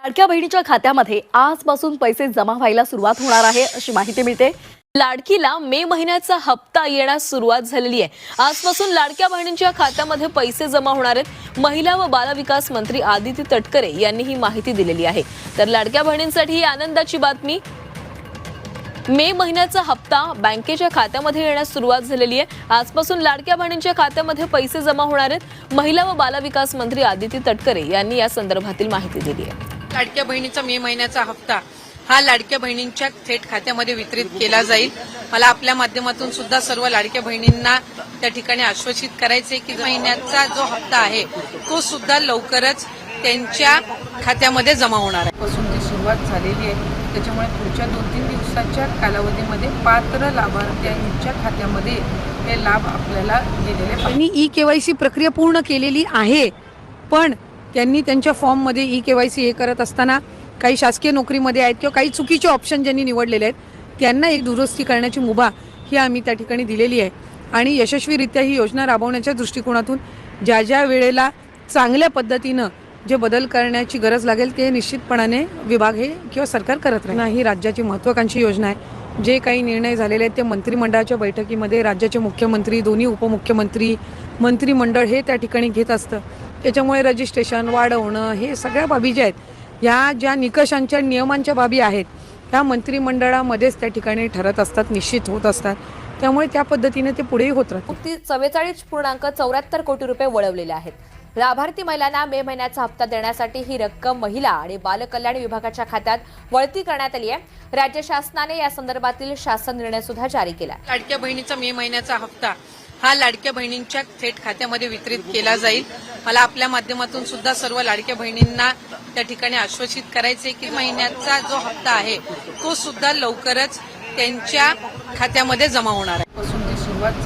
लाडक्या बहिणीच्या खात्यामध्ये आजपासून पैसे जमा व्हायला सुरुवात होणार आहे अशी माहिती मिळते। लाडकीला मे महिन्याचा हप्ता येण्यास सुरुवात झालेली आहे। आजपासून लाडक्या बहिणींच्या खात्यामध्ये पैसे जमा होणार आहेत। महिला व बालविकास मंत्री आदिती तटकरे यांनी ही माहिती दिलेली आहे। तर लाडक्या बहिणींसाठी ही आनंदाची बातमी, मे महिन्याचा हप्ता बँकेच्या खात्यामध्ये येण्यास सुरुवात झालेली आहे। आजपासून लाडक्या बहिणींच्या खात्यामध्ये पैसे जमा होणार आहेत। महिला व बालविकास मंत्री आदिती तटकरे यांनी या संदर्भातील माहिती दिली आहे। लाडक्या बहिणीचा मे महिन्याचा हप्ता हा लाडक्या बहिणींच्या थेट खात्यामध्ये वितरित केला जाईल। मला आपल्या माध्यमातून सुद्धा सर्व लाडक्या बहिणींना त्या ठिकाणी आश्वासित करायचे की महिन्याचा जो हप्ता आहे तो सुद्धा लवकरच त्यांच्या खात्यामध्ये जमा होणार आहे। पासून जी सुरुवात झालेली आहे त्याच्यामुळे पुढच्या 2-3 दिवसाच्या कालावधीमध्ये पात्र लाभार्थ्यांच्या खात्यामध्ये हे लाभ आपल्याला गेलेले पाहिजे। त्यांनी ई-केवायसी प्रक्रिया पूर्ण केलेली आहे, पण त्यांनी त्यांच्या फॉर्ममध्ये ई-केवायसी हे करत असताना काही शासकीय नोकरीमध्ये आहेत किंवा काही चुकीचे ऑप्शन ज्यांनी निवडलेले आहेत त्यांना एक दुरुस्ती करण्याची मुभा ही आम्ही त्या ठिकाणी दिलेली आहे। आणि यशस्वीरित्या ही योजना राबवण्याच्या दृष्टिकोनातून ज्या ज्या वेळेला चांगल्या पद्धतीनं जे बदल करण्याची गरज लागेल ते निश्चितपणाने विभाग हे किंवा सरकार करत राहील। ही राज्याची महत्त्वाकांक्षी योजना आहे। जे काही निर्णय झालेले आहेत ते मंत्रिमंडळाच्या बैठकीमध्ये राज्याचे मुख्यमंत्री, दोन्ही उपमुख्यमंत्री, मंत्रिमंडळ हे त्या ठिकाणी घेत असतं। त्याच्यामुळे रजिस्ट्रेशन वाढवणं हे सगळ्या बाबी ज्या आहेत, ह्या ज्या निकषांच्या नियमांच्या बाबी आहेत त्या मंत्रिमंडळामध्येच त्या ठिकाणी ठरत असतात, निश्चित होत असतात। त्यामुळे त्या पद्धतीने ते पुढेही होत राहतात। 44.74 कोटी रुपये वळवलेले आहेत। लाभार्थी महिलांना मे महिन्याचा हप्ता देण्यासाठी ही रक्कम महिला आणि बालकल्याण विभागाच्या खात्यात वळती करण्यात आली आहे। राज्य शासनाने या संदर्भातील शासन निर्णय सुद्धा जारी केला। लाडक्या बहिणीचा मे महिन्याचा हप्ता हा लाडक्या बहिणींच्या थेट खात्यामध्ये वितरित केला जाईल। मला आपल्या माध्यमातून सुद्धा सर्व लाडक्या बहिणींना त्या ठिकाणी आश्वासित करायचे की महिन्याचा जो हप्ता आहे तो सुद्धा लवकरच त्यांच्या खात्यामध्ये जमा होणार आहे। पासून जी सुरुवात